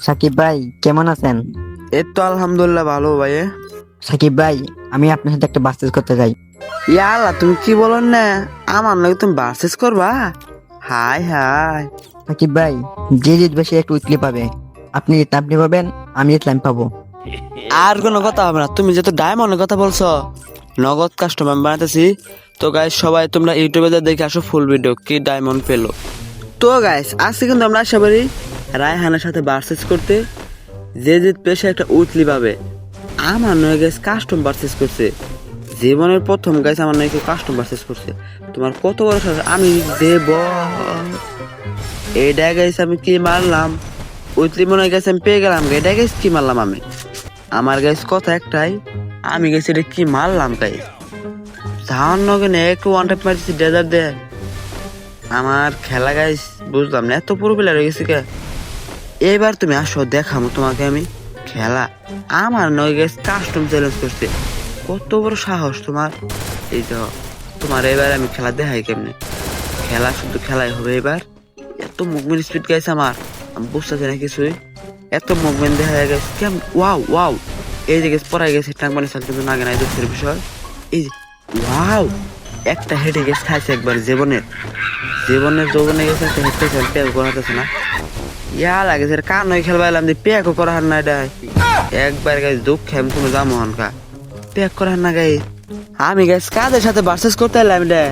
সাকিব ভাই কেমন আছেন? এই তো আলহামদুলিল্লাহ ভালো ভাই। সাকিব ভাই, আমি আপনার সাথে একটা বাস্তেজ করতে চাই। ইয়াল্লা তুমি কি বলো না, আমার নাকি তুমি বার্সেস করবা? High high. সাকিব ভাই, যে জিতবে সে একটু উইকলি পাবে। আপনি জিতলে আপনি পাবেন, আমি জিতলে আমি পাবো। আর কোনো কথা হবে না, তুমি যেহেতু ডায়মন্ডের কথা বলছো, নগদ কাস্টমার বানাতেছি। তো গাইস সবাই তোমরা ইউটিউবে দেখে আসো ফুল ভিডিও কি ডায়মন্ড পেলো। তো গাইস আজকে কিন্তু আমরা আশা করি রায়হানের সাথে বার্সেস করতে। যে জিতবে সে একটা উইকলি পাবে। আমার নয় গাইস কাস্টম বার্সেস করছে, জীবনের প্রথম গাইস আমার নয় কাস্টম বার্সেস করছে। তোমার কত বড় সাহস, আমি দেব এটা গাইস আমি কি মারলাম, উইকলি মনে হয় গেছে আমি পেয়ে গেলাম। এটা গাইস কি মারলাম আমি, আমার গাইস কথা একটাই, আমি গেছি এটা কি মারলাম গাইস। ধান নগেনে একটু ওয়ান টাইপ মারছি ডেজার্ট দে। আমার খেলা গাইস বুঝলাম না, এত পুরো প্লেয়ার হয়ে গেছে কে। এবার তুমি আসো দেখামো তোমাকে আমি খেলা। আমার নয় গেছে কাস্টম চ্যালেঞ্জ করছে, কত বড় সাহস তোমার। এই তো তোমার এবার আমি খেলা দেখাই কেমনে। খেলা শুধু খেলাই হবে এবার। এত মুভমেন্ট স্পিড গাইছে আমার, আমি বুঝতেছি না কিছুই। এত মুভমেন্ট দেখা গেছে কেমন, ওয়াও ওয়াও। এই যে গেছে পড়াই গেছে টাং মানে কিন্তু নাগে নাই দুঃখের বিষয়। এই যে ওয়াও, একটা হেডে গেছে খাইছে একবার জীবনের যৌবনে গেছে একটা হেড খাইছে, পেয়ার করাতেছে না। ইয়া লাগেছে কান নয় খেলবা এলাম যে পেয়াকও করা হার না। এটা একবার গাইছে দুঃখ আমি কোনো যাবো হনকা পেয়াক করা হার না গাই। আমি গেছি কাদের সাথে বার্সেস করতে এলাম এটা,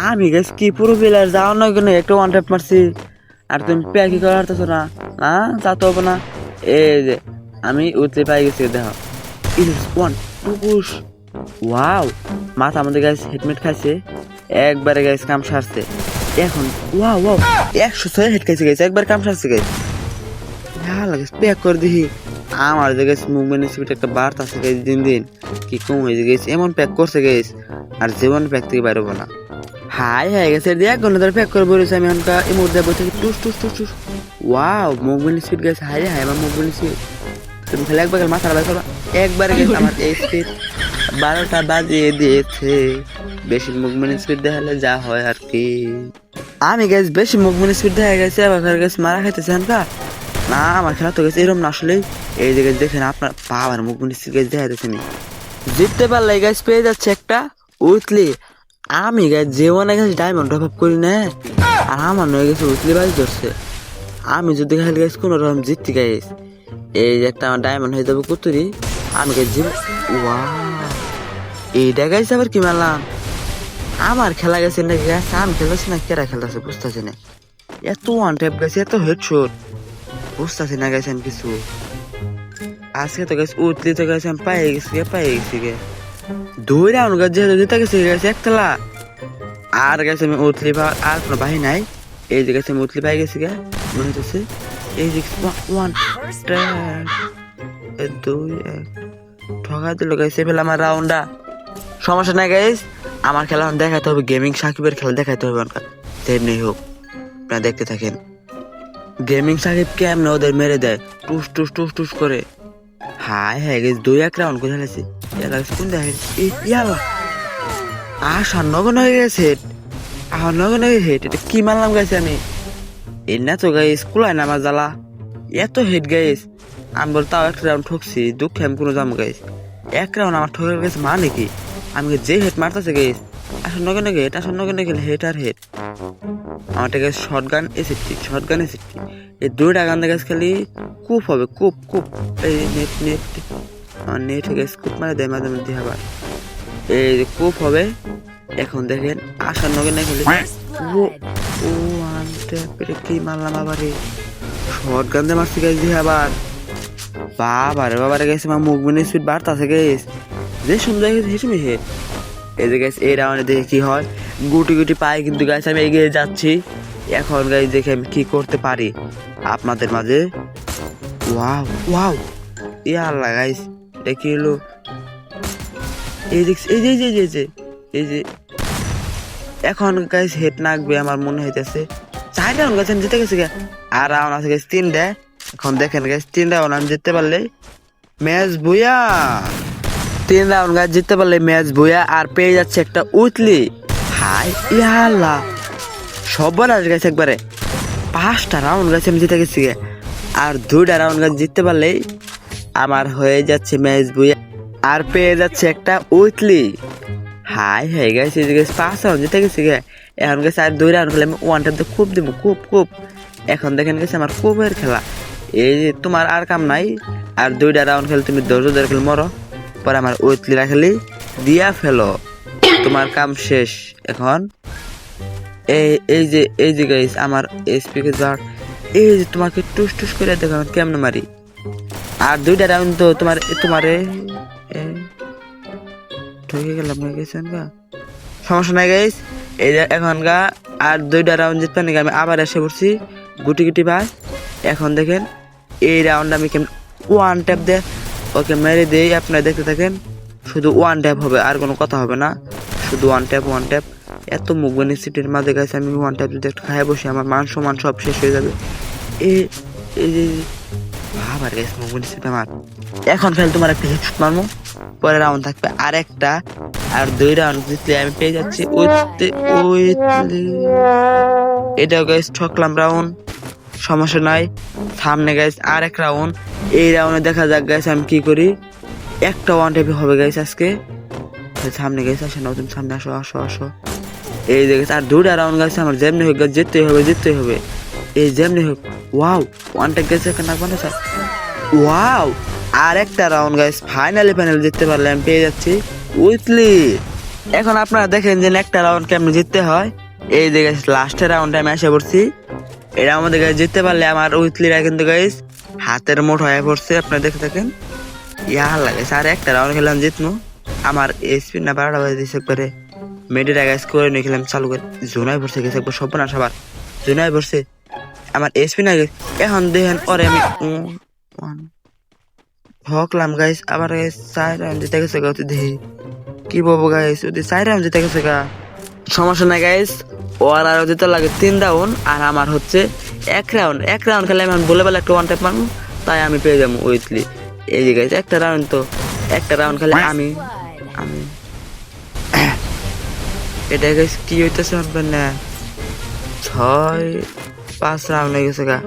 আমি গেছি কি পুরো প্লেয়ার যাও না কেন একটু ওয়ান ট্যাপ মারছি, আর তুমি প্যাকি করা হারতেছো না। না তা তো হবো না। এই যে আমি উতলে পাই গেছি, দেখো ওয়ান টু পুশ। ওয়াও, মাথা আমাদের গাছ হেডমেট খাইছে, একবারে গাছ কাম সারছে এখন। ওয়াও ওয়াও, 106 হেড খাইছে গেছে, একবার কাম সারছে গেছে। ভালো লাগে প্যাক করে দিই। আমার যে গেছে মুভমেন্ট স্পিড একটা বার্তা আছে গেছে, দিন দিন কি কম হয়ে গেছে, এমন প্যাক করছে গেছে আর জীবন প্যাক থেকে বাইরে হবো না। হাই হয়ে গেছে, 1 ঘন্টা ধরে প্যাক করে বলেছি আমি। এখনকার এই মুহূর্তে বসে টুস টুস টুস টুস। ওয়াও, মুভমেন্ট স্পিড গেছে, হাই হাই আমার মুভমেন্ট স্পিড। তুমি খালি একবার মাথার বাইর করবা, একবার গেছে আমার এই স্পিড 12টা বাজিয়ে দিয়েছে। বেশি মুভমেন্ট স্পিড দেখালে যা হয় আর কি। আমি গেছি বেশি মুভমেন্ট স্পিড দেখা গেছে, আবার গেছে মারা খাইতেছে এখনকার। না আমার খেলা তো গেছে এরকম না আসলেই। এই জায়গায় দেখেন আপনার পাওয়ার মুভমেন্ট স্পিড গেছে দেখা যাচ্ছে নি। জিততে পারলে গাছ পেয়ে যাচ্ছে একটা উইকলি। আমি গাছ জীবনে গেছে ডায়মন্ড অভাব করি না, আর আমার নয় গেছে উইকলি বাজ ধরছে। আমি যদি খালি গাছ কোনো রকম জিততে গাইস, এই যে একটা আমার ডায়মন্ড হয়ে যাবে কুতুরি। আমি গাছ জিত। ওয়া, এইটা গাইছে আবার কি মারলাম। আমার খেলা গেছে নাকি গাছ, আমি খেলতেছি না কেরা খেলতেছে বুঝতেছি না। এত ওয়ান ট্যাপ গেছে, এত হেডশট বুঝতেছি না গেছে আমি কিছু। আজকে তো গেছে উতলি তো গেছে আমি পাই গেছি গে 2 রাউন্ড গাছ যেহেতু জিতে গেছে একতলা। আর গেছে আমি উতলি আর কোনো বাহি নাই। এই যে গেছে আমি উতলি পাই গেছি গে মনে হচ্ছে। এই যে ওয়ান দুই এক ঠকা দিল গেছে ফেলে আমার রাউন্ডটা। সমস্যা নাই গাইস, আমার খেলা দেখাতে হবে, গেমিং সাকিবের খেলা দেখাতে হবে আমার। তেমনি হোক আপনারা দেখতে থাকেন। গেমিং সাকিব কেমন ওদের মেরে দেয়, টুস টুস টুস টুস করে। হাই হ্যাঁ গেছে 2-1 রাউন্ড করে ফেলেছি। কোন দেখে ইয়ালা আশা নগন হয়ে গেছে, আহ নগন হয়ে হেট। এটা কি মারলাম গাইছে আমি, এর না তো গাইস কুলায় না আমার জ্বালা। এত হেড গাইস, আমি বল তাও 1 রাউন্ড ঠকছি, দুঃখে আমি কোনো যাবো গাইস। 1 রাউন্ড আমার ঠকে গেছে মানে কি, আমি যে হেড মারতেছে গাইস আসলে নগনে হেট, আসলে নগনে গেলে হেট আর হেট। আমারটা গেছে শর্টগান এসিটি, এই 2টা গান গাছ খালি কুপ হবে, কুপ কুপ। এই নেট নেট আমার নেট হয়ে গেছে, কুপ মারে দেয় মাঝে মধ্যে আবার। এই যে কুপ হবে এখন দেখেন আসার নগেনে খেলে। ও ও আনতে কি মারলাম আবার, শর্ট গান দিয়ে মারছি গাছ দিয়ে আবার। বাবারে গেছে আমার মুভমেন্ট স্পিড বাড়তাছে গেছ, যে সুন্দর গেছে হিসুমি হেড। এই যে গেছে এই রাউন্ডে দেখে কি হয়, গুটি গুটি পাই কিন্তু গাছ আমি এগিয়ে যাচ্ছি। এখন গাছ দেখে আমি কি করতে পারি আপনাদের মাঝে। ওয়াও ওয়াও, ইয়াল্লা গাইস এটা কি হলো। এই দেখছি এই যে এই যে এই যে এই যে এখন গাইস হেড নাকবে আমার মনে হইতেছে। 4 রাউন্ড গাছ আমি জিতে গেছি গা, আর রাউন্ড আছে গাইস 3টা। এখন দেখেন গাইস 3 রাউন্ড আমি জিততে পারলে ম্যাচ বুয়া। 3 রাউন্ড গাছ জিততে পারলে ম্যাচ বুয়া, আর পেয়ে যাচ্ছে একটা উইকলি। হাই ইয়াল্লা সবার আস গেছে একবারে 5টা রাউন্ড গেছে আমি জিতে গেছি গে। আর 2টা রাউন্ড গাইস জিততে পারলেই আমার হয়ে যাচ্ছে ম্যাচ বুই আর পেয়ে যাচ্ছে একটা উইকলি। হাই হাই গাইস এই গাইস 5 রাউন্ড জিতে গেছি গে। এখন গাইস আর 2 রাউন্ড খেলে আমি ওয়ান ট্যাপ দিয়ে খুব দিব, খুব এখন দেখেন গেছে আমার খুবের খেলা। এই যে তোমার আর কাম নাই, আর 2টা রাউন্ড খেলে তুমি ধৈর্য ধরে খেলে মরো, পরে আমার উইকলি রাখলি দিয়া ফেলো, তোমার কাম শেষ। এখন এই যে গাইস আমার এসপি কে যার এই যে তোমাকে টুস টুস করে দেখো আমি কেমনে মারি। আর 2টা রাউন্ড তো তোমারে ঠকে গেলাম গেছেন গা, সমস্যা নাই গাইস। এই যে এখন গা আর 2টা রাউন্ড জিতবেন নাকি আমি আবার এসে পড়ছি গুটি গুটি ভাই। এখন দেখেন এই রাউন্ড আমি কেমন ওয়ান ট্যাপ দিয়ে ওকে মেরে দিই, আপনারা দেখতে থাকেন। শুধু ওয়ান ট্যাপ হবে, আর কোনো কথা হবে না, শুধু ওয়ান ট্যাপ। এত মুখবানি সিটির মাঝে গেছে আমি ওয়ান ট্যাপ যদি একটু খাই বসে আমার মান সম্মান সব শেষ হয়ে যাবে। এই যে আবার গেছে মুখবানি সিটি আমার। এখন খেলে তোমার একটা হেডশট মারবো, পরে রাউন্ড থাকবে আর একটা, আর 2 রাউন্ড জিতলে আমি পেয়ে যাচ্ছি এটাও গাইস ঠকলাম রাউন্ড, সমস্যা নাই। সামনে গাইস আর এক রাউন্ড, এই রাউন্ডে দেখা যাক গাইস আমি কি করি। একটা ওয়ান ট্যাপে হবে গাইস আজকে। সামনে গাইস আসে না, তুমি সামনে আসো। এই যে গাইস আর 2টা রাউন্ড গাইস আমার যেমনি হোক জিততেই হবে, এই যেমনি হোক। ওয়াও ওয়ান ট্যাপ গেছে কেন না স্যার, ওয়াও আর একটা রাউন্ড গাইস ফাইনাল জিততে পারলে আমি পেয়ে যাচ্ছি উইকলি। এখন আপনারা দেখেন যে একটা রাউন্ড কেমন জিততে হয়। এই যে গাইস লাস্টের রাউন্ডে আমি এসে পড়ছি, এটা আমাদের গাইস জিততে পারলে আমার উইকলিরা কিন্তু গাইস হাতের মুঠ হয়ে পড়ছে, আপনারা দেখে থাকেন। ইয়া লাগাইছে আর একটা রাউন্ড খেলাম জিতমু, আমার এসপি না 12টা বাজে দিছে একবারে মেডিরা গাইস করে নিয়ে খেলাম চালু করে জোনায় পড়ছে গেছে একবার সব না সবার জোনায় পড়ছে আমার এসপি না গেছে। এখন দেখেন পরে আমি ঠকলাম গাইস, আবার গাইস 4 রাউন্ড জিতে গেছে গা, দেখি কি বলবো গাইস, ওদের 4 রাউন্ড জিতে গেছে গা। সমস্যা নাই গাইস, ওর আরো যেতে লাগে 3 রাউন্ড, আর আমার হচ্ছে 1 রাউন্ড খেলে আমি বলে একটা ওয়ান ট্যাপ মারবো, তাই আমি পেয়ে যাবো উইকলি। এই যে গাইস একটা রাউন্ড খেলে আমি এটা গাইস কি হইতেছে বলবেন না, 6-5 রাউন্ড হয়ে গেছে গা।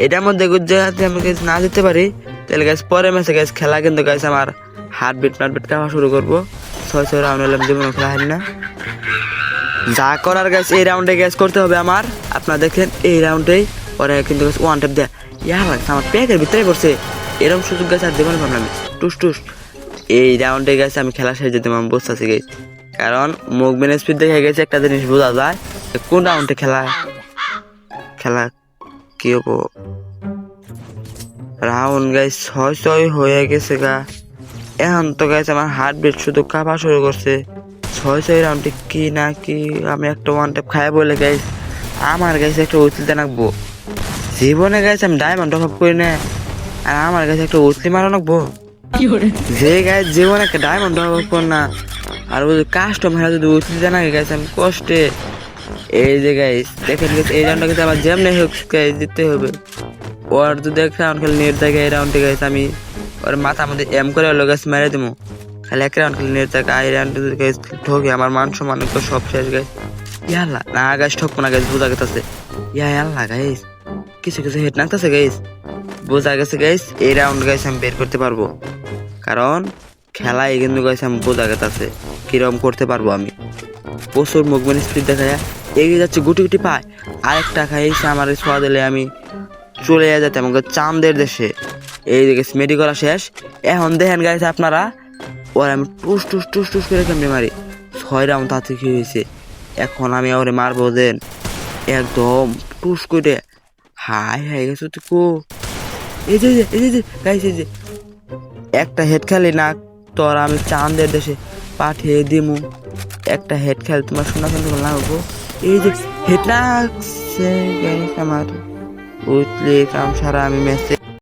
এটার মধ্যে যদি আমি না যেতে পারি তাহলে গাইস পরে ম্যাচে গাইস খেলা কিন্তু গাইস আমার হার্টবিট খাওয়া শুরু করবো। 6 রাউন্ড হলাম জীবনে খেলা হয় না, যা করার গাইস এই রাউন্ডে গাইস করতে হবে আমার। আপনারা দেখেন এই রাউন্ডেই পরে কিন্তু গাইস ওয়ান ট্যাপ দেয়, ইয়া লাগছে আমার প্যাকের ভিতরে পড়ছে, এরকম সুযোগ গাইস আর দেবেন ভাবলাম টুস। এই রাউন্ডে গাইস আমি খেলা শেষ যেতে আমি বসতেছি গাইস, কারণ মুভমেন্ট স্পিড দেখে গেছে একটা জিনিস বোঝা যায় কোন রাউন্ডে খেলা কি হবো। রাউন্ড গাইস 6 হয়ে গেছে গা। এখন তো গাইস আমার হার্টবিট শুধু কাঁপা শুরু করছে। 6 রাউন্ডে কি না কি আমি একটা ওয়ান ট্যাপ খাই বলে গাইস আমার গাইস একটা উইকলি নাকবো। জীবনে গাইস আমি ডায়মন্ড টপ করি না, আর আমার কাছে একটা উইকলি মারা নাকবো। যে গাইস জীবনে একটা ডায়মন্ড টপ কর না, আর ওই কাস্টমার যদি উইকলি জানা গাইস আমি কষ্টে। এই যে গাইস দেখেন এই রাউন্ডটা কিন্তু আমার যেমনি হোক গাইস জিততে হবে। ওর যদি এক রাউন্ড খেলে নেট থাকে এই রাউন্ডে গাইস আমি ওর মাথার মধ্যে এম করে হলো গাইস মেরে দেবো। খালি 1 রাউন্ড খেলে নেট থাকে এই রাউন্ডে যদি গাইস ঠকে আমার মান সম্মান সব শেষ গাইস। ইয়াল্লা না গাইস ঠকবো না গাইস, বোঝা গেছে। ইয়াল্লা গাইস কিছু হেড নাকতেছে গাইস, বোঝা গেছে গাইস এই রাউন্ড গাইস আমি বের করতে পারবো, কারণ খেলায় কিন্তু গাইস আমি বোঝা গেছে কিরকম করতে পারবো আমি। প্রচুর মুভমেন্ট স্পিড দেখা যায়, এগিয়ে যাচ্ছে গুটি পায়, আরেকটা খাইছে আমার ছোঁয়া দিলে আমি চলে যেতে আমাকে চাঁদের দেশে। এই দিকে মেডি করা শেষ। এখন দেখেন গাইছে আপনারা ওর আমি টুস করে কেমনি মারি। 6 রাউন্ড তাতে কি হয়েছে, এখন আমি ওরে মারবো দেন একদম টুস করে। হাই গেছে তো এই যে গাইছে যে একটা হেড খেলি না তোর আমি চাঁদের দেশে পাঠিয়ে দিমু। একটা হেড খেল তোমার শোনা না হবো। এই যে হেড লাগছে আমার উইকলি কাম সারা আমি ম্যাচে